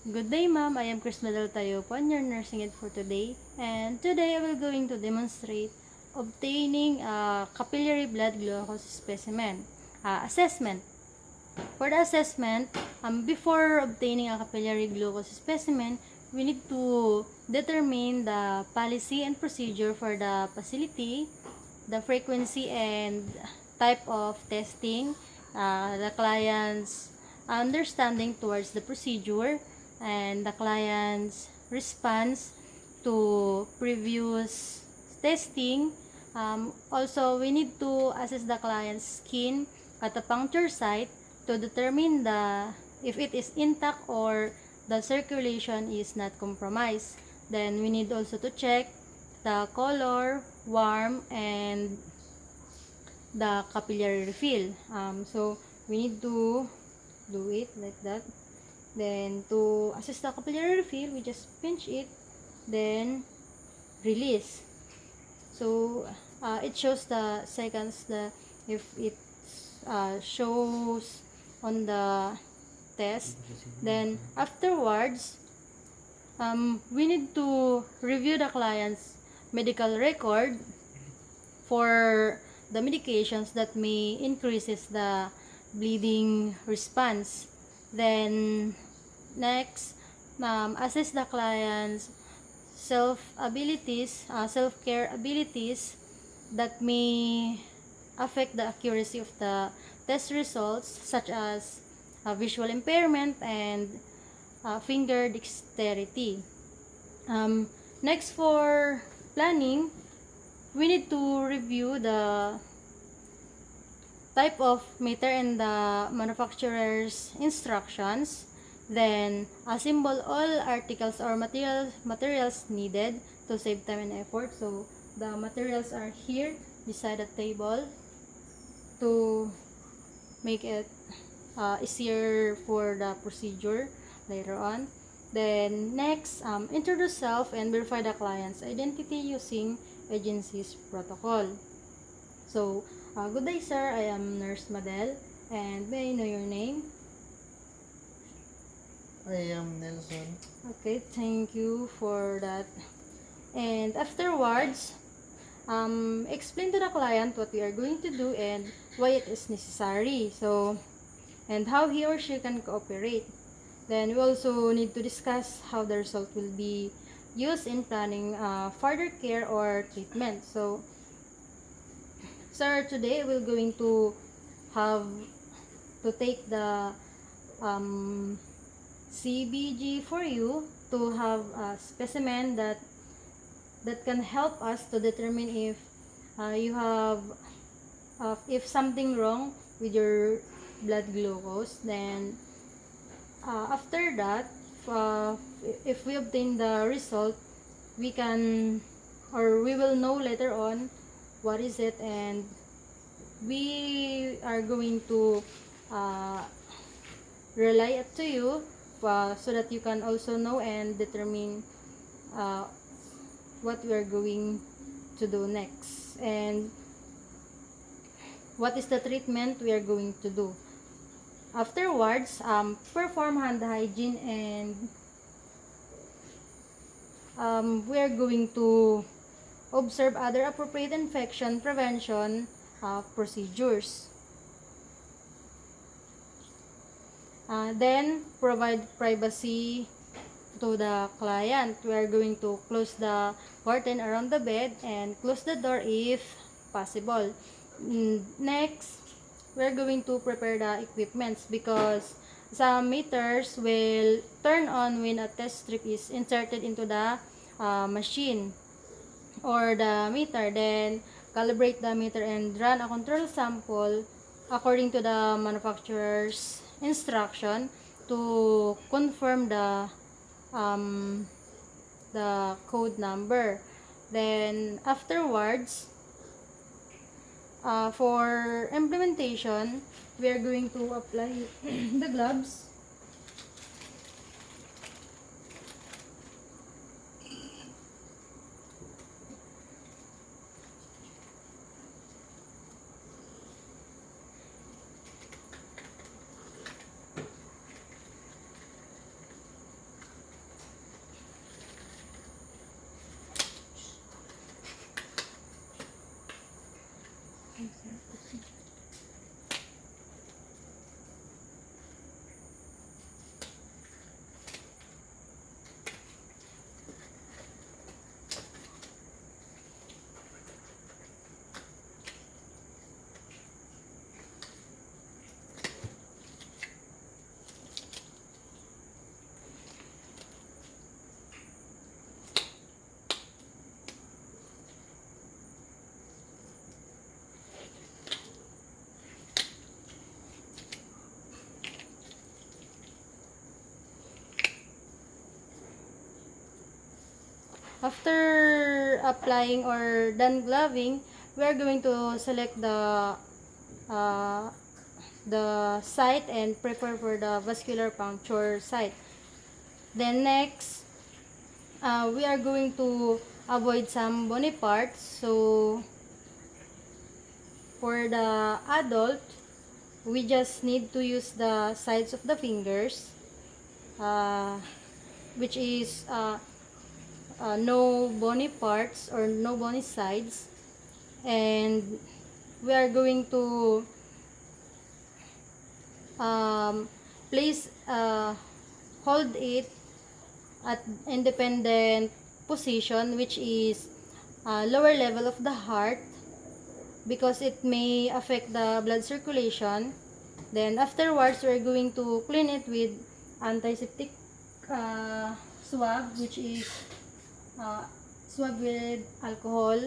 Good day, ma'am. I am Chris Medal Tayo, your nursing aide for today. And today I will going to demonstrate obtaining a capillary blood glucose specimen assessment. For the assessment, before obtaining a capillary glucose specimen, we need to determine the policy and procedure for the facility, the frequency and type of testing, the client's understanding towards the procedure, and the client's response to previous testing. Also, we need to assess the client's skin at the puncture site to determine if it is intact or the circulation is not compromised. Then we need also to check the color, warm, and the capillary refill. So we need to do it like that. Then to assess the capillary refill, we just pinch it, then release. So it shows the seconds if it shows on the test. Then afterwards, we need to review the client's medical record for the medications that may increases the bleeding response. Then next, assess the client's self-care abilities that may affect the accuracy of the test results, such as visual impairment and finger dexterity. Next, for planning, we need to review the type of meter and the manufacturer's instructions. Then assemble all articles or materials needed to save time and effort. So the materials are here beside the table to make it easier for the procedure later on. Then next, introduce self and verify the client's identity using agency's protocol. So, good day, sir. I am Nurse Madel, and may I know your name? I am Nelson. Okay, thank you for that. And afterwards, explain to the client what we are going to do and why it is necessary. So, and how he or she can cooperate. Then we also need to discuss how the result will be used in planning further care or treatment. So, sir, today we're going to have to take the CBG for you to have a specimen that can help us to determine if you have if something wrong with your blood glucose. Then after that, if we obtain the result, we can, or we will know later on what is it, and we are going to rely it to you so that you can also know and determine what we are going to do next and what is the treatment we are going to do. Afterwards, perform hand hygiene, and we are going to observe other appropriate infection prevention procedures. Then, provide privacy to the client. We are going to close the curtain around the bed and close the door if possible. Next, we are going to prepare the equipments because some meters will turn on when a test strip is inserted into the machine or the meter. Then calibrate the meter and run a control sample according to the manufacturer's instruction to confirm the code number. Then afterwards, for implementation, we are going to apply the gloves. After applying or done gloving, we are going to select uh, the site and prepare for the vascular puncture site. Then next, we are going to avoid some bony parts. So for the adult, we just need to use the sides of the fingers, uh, which is no bony parts or no bony sides, and we are going to um, place hold it at independent position, which is lower level of the heart, because it may affect the blood circulation. Then afterwards, we're going to clean it with antiseptic swab, which is swab with alcohol.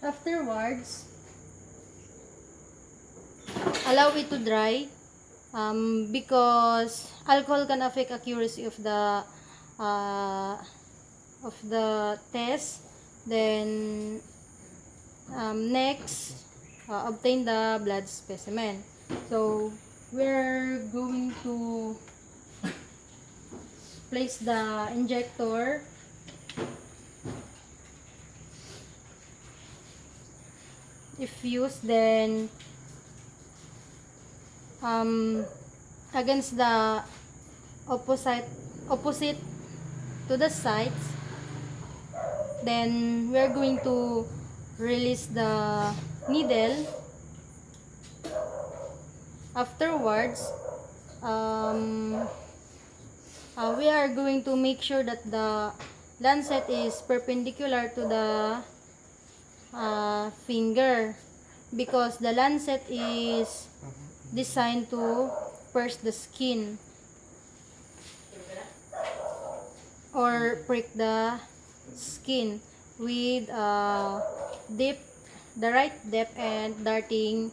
Afterwards, allow it to dry, because alcohol can affect accuracy uh, of the test. Then next, obtain the blood specimen. So we're going to place the injector. If used, then against the opposite to the sides. Then we are going to release the needle. Afterwards, we are going to make sure that the lancet is perpendicular to the finger, because the lancet is designed to pierce the skin or prick the skin with the right depth and darting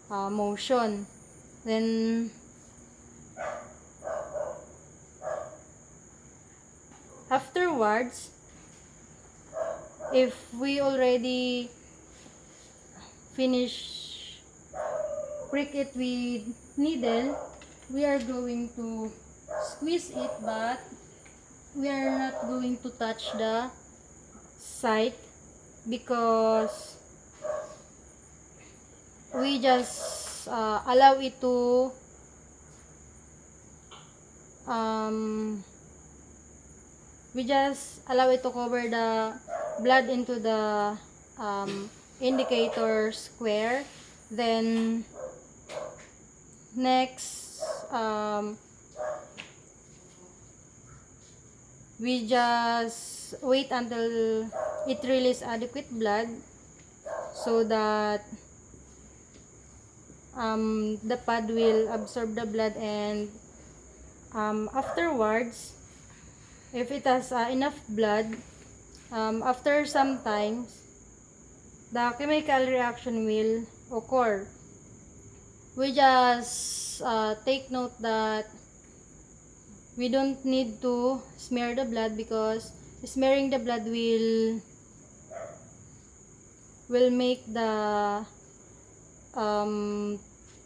motion. Then afterwards, if we already finish prick it with needle, we are going to squeeze it, but we are not going to touch the site, because we just allow it to cover the blood into the indicator square. Then next, we just wait until it releases adequate blood, so that the pad will absorb the blood. And afterwards, if it has enough blood, after some time, the chemical reaction will occur. We just take note that we don't need to smear the blood, because smearing the blood will make the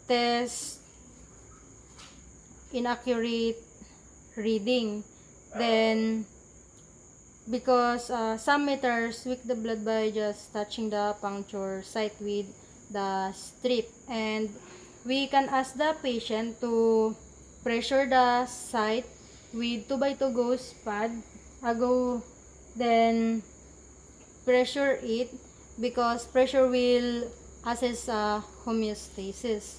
test inaccurate reading. Then because some meters weak the blood by just touching the puncture site with the strip, and we can ask the patient to pressure the site with 2x2 gauze pad. Then pressure it, because pressure will assess homeostasis.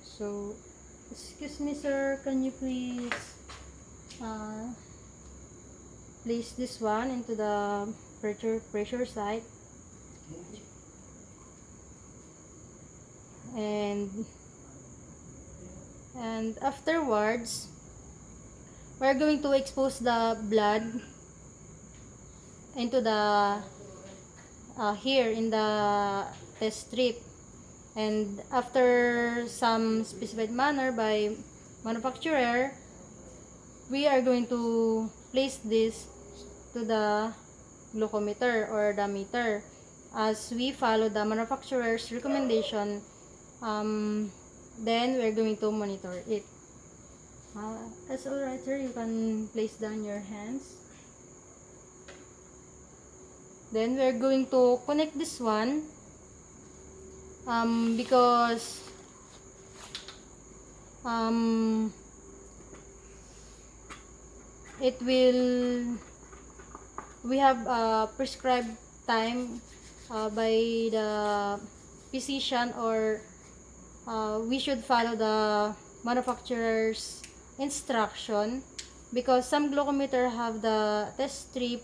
So, excuse me sir, can you please place this one into the pressure site, and afterwards we're going to expose the blood into the here in the test strip, and after some specified manner by manufacturer, we are going to place this to the glucometer or the meter as we follow the manufacturer's recommendation. Then we're going to monitor it. As alright, sir, you can place down your hands. Then we're going to connect this one because it will, we have a prescribed time by the physician, or we should follow the manufacturer's instruction, because some glucometer have the test strip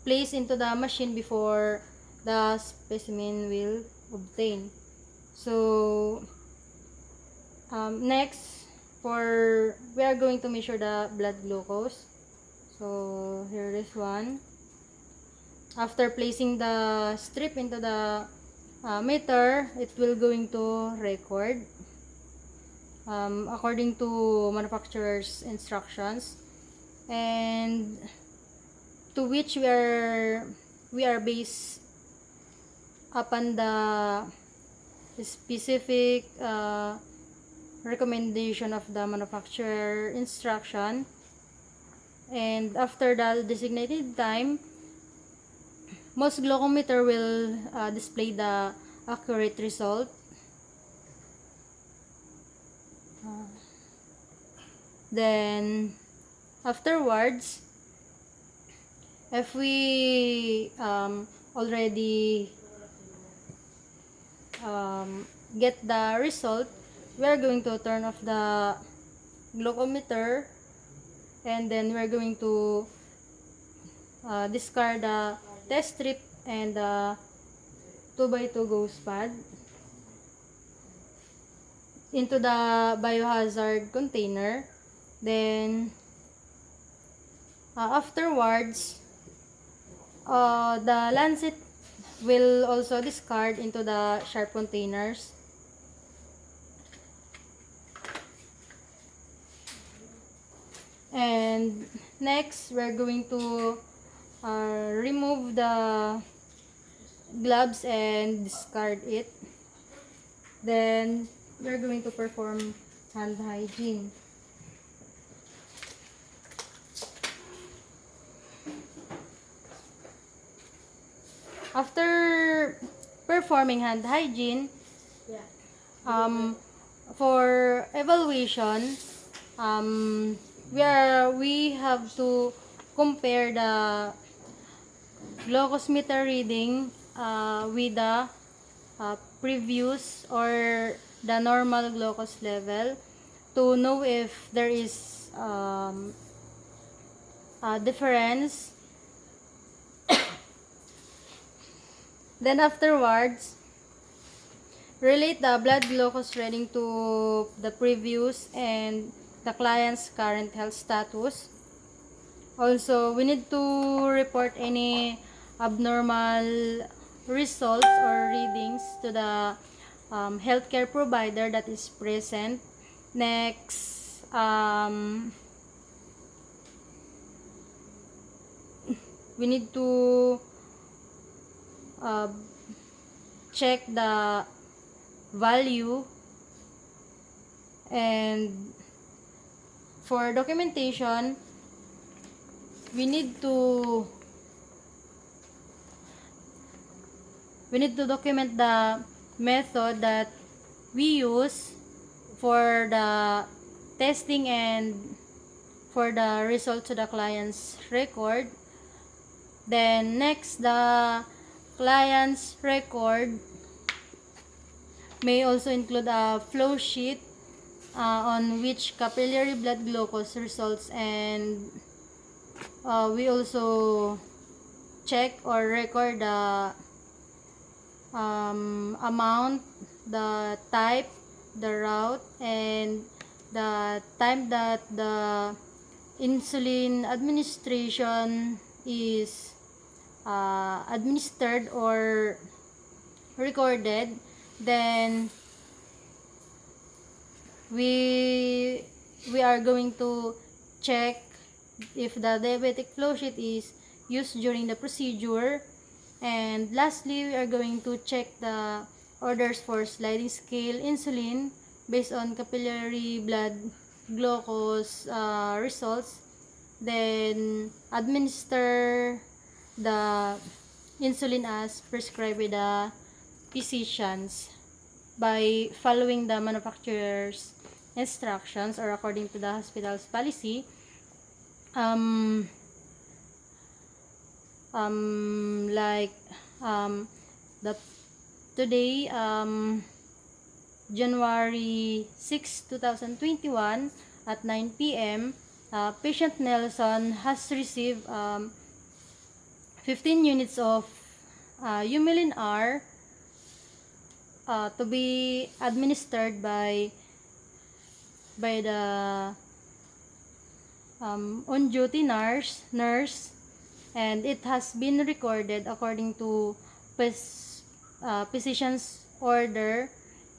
placed into the machine before the specimen will obtain. So next, we are going to measure the blood glucose. So here is one. After placing the strip into the meter, it will going to record according to manufacturer's instructions, and to which we are based upon the specific recommendation of the manufacturer instruction. And after the designated time, most glucometer will display the accurate result. Then afterwards, if we already get the result, we are going to turn off the glucometer, and then we're going to discard the test strip and the 2x2 gauze pad into the biohazard container. Then afterwards, the lancet will also discard into the sharp containers. And next, we're going to remove the gloves and discard it. Then we're going to perform hand hygiene. After performing hand hygiene, for evaluation, we have to compare the glucose meter reading with the previous or the normal glucose level, to know if there is a difference. Then afterwards, relate the blood glucose reading to the previous and the client's current health status. Also, we need to report any abnormal results or readings to the healthcare provider that is present. Next, we need to check the value, and for documentation, we need to document the method that we use for the testing and for the result to the client's record. Then next, the client's record may also include a flow sheet on which capillary blood glucose results, and we also check or record the amount, the type, the route, and the time that the insulin administration is administered or recorded, then we are going to check if the diabetic flow sheet is used during the procedure. And lastly, we are going to check the orders for sliding scale insulin based on capillary blood glucose results, then administer the insulin as prescribed by the physicians by following the manufacturer's instructions or according to the hospital's policy. Like the today, January 6, 2021 at 9 p.m. Patient Nelson has received 15 units of Humulin R to be administered by the on-duty nurse, and it has been recorded according to physician's order.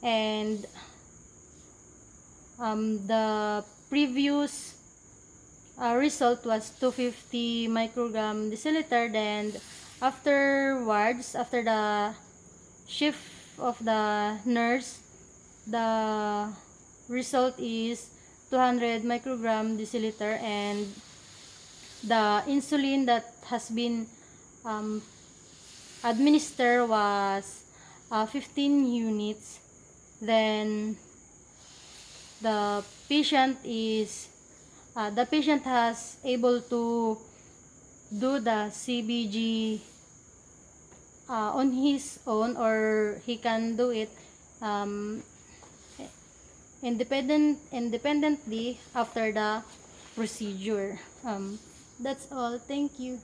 And the previous result was 250 microgram deciliter, and afterwards, after the shift of the nurse, the result is 200 microgram deciliter, and the insulin that has been administered was 15 units. Then the patient has able to do the CBG on his own, or he can do it independently after the procedure. That's all. Thank you.